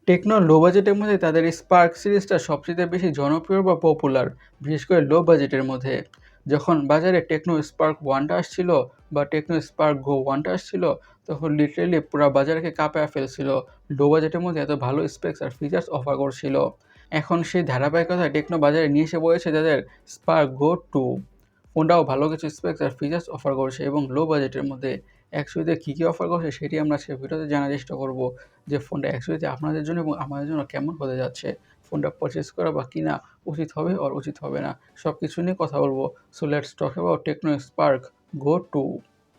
Techno লো বাজেটের মধ্যে তাদের স্পার্ক সিরিজটা সবচেয়ে বেশি জনপ্রিয় বা পপুলার, বিশেষ করে লো বাজেটের মধ্যে। যখন বাজারে টেকনো স্পার্ক 1টা আসছিল বা টেকনো স্পার্ক গো 1টা আসছিল, তখন লিটারেলি পুরো বাজারকে কাঁপায় ফেলছিল। লো বাজেটের মধ্যে এত ভালো স্পেক্স আর ফিচার্স অফার করছিল। এখন সেই ধারাবাহিকতায় টেকনো বাজারে নিয়ে এসে বলেছে তাদের স্পার্ক গো 2। ফোনটাও ভালো কিছু স্পেক্স আর ফিচার্স অফার করছে এবং লো বাজেটের মধ্যে। অ্যাকচুয়ালিতে কী কী অফার করছে সেটি আমরা আজকের ভিডিওতে জানার চেষ্টা করব, যে ফোনটা অ্যাকচুয়ালিতে আপনাদের জন্য এবং আমাদের জন্য কেমন হতে যাচ্ছে, ফোনটা পারচেস করা বা কিনা উচিত হবে আর উচিত হবে না, সব কিছু নিয়ে কথা বলবো। So let's talk about Tecno Spark Go 2।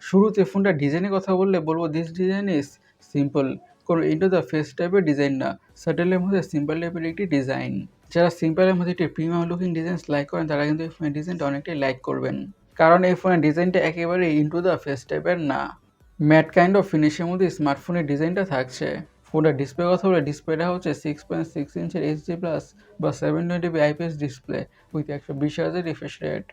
শুরুতে ফোনটা ডিজাইনের কথা বলবো দিস ডিজাইন ইজ সিম্পল। কোনো ইন্টো দ্য ফেস টাইপের ডিজাইন না, স্যাটেলের মধ্যে সিম্পল টাইপের একটি ডিজাইন। যারা সিম্পলের মধ্যে একটি প্রিমিয়াম লুকিং ডিজাইন লাইক করেন তারা কিন্তু এই ফোনের ডিজাইনটা অনেকটাই লাইক করবেন, কারণ এই ফোনের ডিজাইনটা একেবারে ইন্টু দ্য ফেস টাইপের না। ম্যাট কাইন্ড অফ ফিনিশের মধ্যে স্মার্টফোনের ডিজাইনটা থাকছে। ফোনটার ডিসপ্লে কথা বলে ডিসপ্লেটা হচ্ছে 6.6 ইঞ্চের এইচডি প্লাস বা 720p IPS display with 120 Hz refresh rate.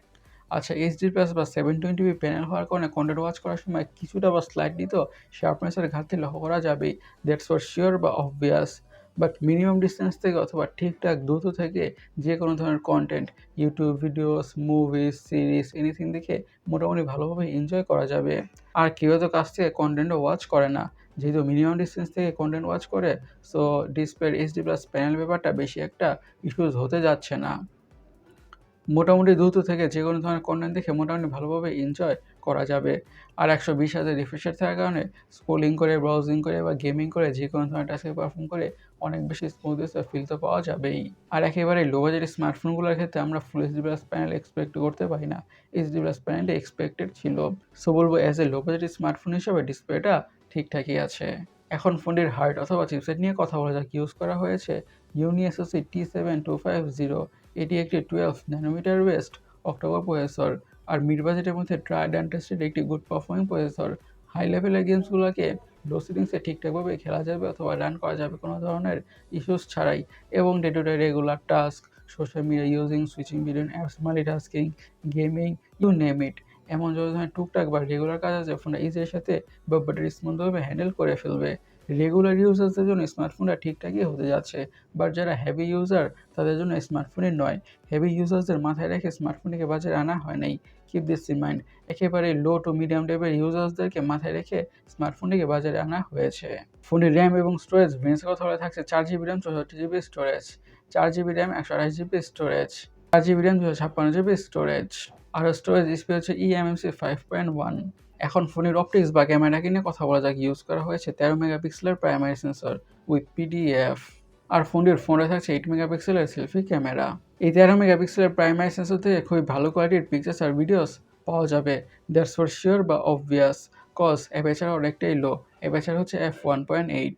আচ্ছা, এইচডি প্লাস বা 720p প্যানেল হওয়ার কারণে কন্টেন্ট ওয়াচ করার সময় কিছুটা বা স্লাইডলি তো শার্পনেসের ঘাটতি লক্ষ্য করা যাবেই, দ্যাটস ফর শিওর বা অবভিয়াস। বাট মিনিমাম ডিস্টেন্স থেকে অথবা ঠিকঠাক দ্রুত থেকে যে কোনো ধরনের content, YouTube videos, movies, series, anything দেখে মোটামুটি ভালোভাবে এনজয় করা যাবে। আর কেউ তো কাছ থেকে কন্টেন্টও ওয়াচ করে না, যেহেতু মিনিমাম ডিস্টেন্স থেকে কন্টেন্ট ওয়াচ করে, সো ডিসপ্লের এইচডি প্লাস প্যানেল ব্যাপারটা বেশি একটা ইস্যুজ হতে যাচ্ছে না। মোটামুটি দ্রুত থেকে যে কোনো ধরনের কন্টেন্ট দেখে মোটামুটি ভালোভাবে এনজয় করা যাবে। আর 120 Hz রিফ্রেশ রেট থাকার কারণে স্ক্রোলিং করে, ব্রাউজিং করে বা গেমিং করে যে কোনো ধরনের টাস্কে পারফর্ম করে অনেক বেশি স্মুথনেস আর ফিল তো পাওয়া যাবেই। আর একেবারে লো বাজেটের স্মার্টফোনগুলোর ক্ষেত্রে আমরা full HD plus panel expect করতে পারি না, এইচডি প্লাস প্যানেলটা এক্সপেক্টেড ছিল। সো বলবো অ্যাজ এ লো বাজেটের স্মার্টফোন হিসাবে ডিসপ্লেটা ঠিকঠাকই আছে। এখন ফোনটির হার্ড অথবা চিপসেট নিয়ে কথা বলা যাক। ইউজ করা হয়েছে ইউনিএসওসি T7250। এটি একটি 12 ন্যানোমিটার বেসড অক্টোকোর প্রসেসর আর মিড বাজেটের মধ্যে ট্রাইড অ্যান্ড টেস্টেড একটি গুড পারফর্মিং প্রসেসর। হাই লেভেলের গেমসগুলোকে লো সেটিংসে ঠিকঠাকভাবে খেলা যাবে অথবা রান করা যাবে কোনো ধরনের ইস্যুস ছাড়াই, এবং day to day regular task, social media using, switching between apps, multitasking, gaming, you name it, এমন যত ধরনের টুকটাক বা রেগুলার কাজ আছে ফোনটা ইজির সাথে বা ব্যাটারি স্মুথভাবে হ্যান্ডেল করে ফেলবে। রেগুলার ইউজার্সদের জন্য স্মার্টফোনটা ঠিকঠাকই হতে যাচ্ছে, বাট যারা হেভি ইউজার তাদের জন্য স্মার্টফোনই নয়। হেভি ইউজার্সদের মাথায় রেখে স্মার্টফোনটিকে বাজারে আনা হয় নাই, কিপ দিস ইন মাইন্ড। একেবারে লো টু মিডিয়াম টাইপের ইউজার্সদেরকে মাথায় রেখে স্মার্টফোনটিকে বাজারে আনা হয়েছে। ফোনের র্যাম এবং স্টোরেজ ভেরিয়েন্সের কথা বলে থাকছে 4GB RAM, 64GB storage, 4GB RAM, 128GB storage, 4GB RAM, 256GB storage. আর স্টোরেজ স্পেস হচ্ছে eMMC 5.1। এখন ফোনের অপটিক্স বা ক্যামেরাকে নিয়ে কথা বলা যাক। ইউজ করা হয়েছে 13 মেগাপিক্সেলের প্রাইমারি সেন্সর উইথ পিডিএফ। আর ফোনটির ফোনে থাকছে 8 মেগাপিক্সেলের সেলফি ক্যামেরা। এই 13 মেগাপিক্সেলের প্রাইমারি সেন্সর থেকে খুবই ভালো কোয়ালিটির পিকচার্স আর ভিডিওস পাওয়া যাবে, দ্যাটস ফর শিওর বা অবভিয়াস। কজ অ্যাপারচার অনেকটাই লো, অ্যাপারচার হচ্ছে f1.8।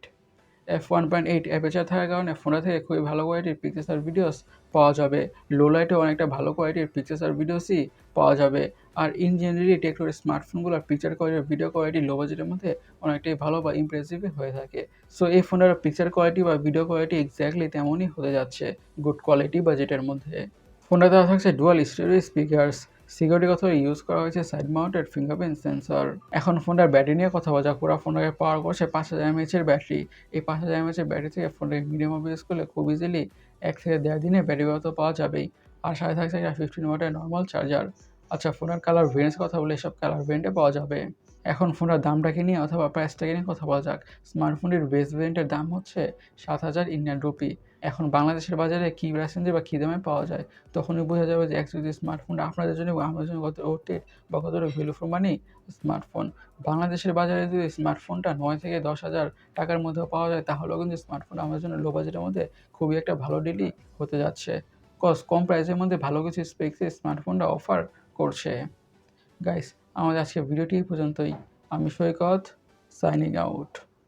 f1.8 অ্যাপারচার থাকার কারণে ফোনটা থেকে খুবই ভালো কোয়ালিটির পিকচার্স আর ভিডিওস পাওয়া যাবে। লো লাইটেও অনেকটা ভালো কোয়ালিটির পিকচার্স আর ভিডিওসই পাওয়া যাবে। আর ইন জেনারেলি টেকনোর স্মার্টফোনগুলোর picture quality, video quality low বাজেটের মধ্যে অনেকটাই ভালো বা ইমপ্রেসিভই হয়ে থাকে। সো এই ফোনের পিকচার কোয়ালিটি বা ভিডিও কোয়ালিটি এক্স্যাক্টলি তেমনই হতে যাচ্ছে, গুড কোয়ালিটি বাজেটের মধ্যে। ফোনটা দেওয়া থাকছে ডুয়াল স্টেরিও স্পিকার্স। সিকিউরিটি কথা ইউজ করা হয়েছে সাইড মাউন্টেড ফিঙ্গারপ্রিন্ট সেন্সর। এখন ফোনটার ব্যাটারি নিয়ে কথা বলা যাক। পুরো ফোনটাকে পাওয়ার করছে 5000 mAh ব্যাটারি। এই 5000 mAh ব্যাটারি থেকে ফোনটাকে মিডিয়াম ইউজ করলে খুব ইজিলি 1 থেকে 1.5 দিনে ব্যাটারি ব্যাকআপ পাওয়া যাবেই। আর সাথে থাকছে একটা 15 ওয়াটের নর্মাল চার্জার। আচ্ছা, ফোনের কালার ভেরিয়েন্টস কথা বলে এসব কালার ভেরিয়েন্টে পাওয়া যাবে। এখন ফোনটার দামটাকে নিয়ে অথবা প্রাইসটাকে নিয়ে কথা বলা যাক। স্মার্টফোনটির বেস ভেরিয়েন্টের দাম হচ্ছে 7000 ইন্ডিয়ান রুপি। এখন বাংলাদেশের বাজারে কী প্রাইসেন্সে বা কী দামে পাওয়া যায়, তখনই বোঝা যাবে যে অ্যাকচুয়ালি স্মার্টফোনটা আপনাদের জন্য এবং আমাদের জন্য কত ওর্থের বা কতটা ভ্যালু ফর মানি স্মার্টফোন। বাংলাদেশের বাজারে যদি স্মার্টফোনটা 9 থেকে 10,000 টাকার মধ্যেও পাওয়া যায়, তাহলেও কিন্তু স্মার্টফোন আমাদের জন্য লো বাজেটের মধ্যে খুবই একটা ভালো ডিলই হতে যাচ্ছে। কজ কম প্রাইসের মধ্যে ভালো কিছু স্পেক্সে স্মার্টফোনটা অফার করছে। গাইস, আমাদের আজকের ভিডিওটি এই পর্যন্তই। আমি সৈকত, সাইনিং আউট।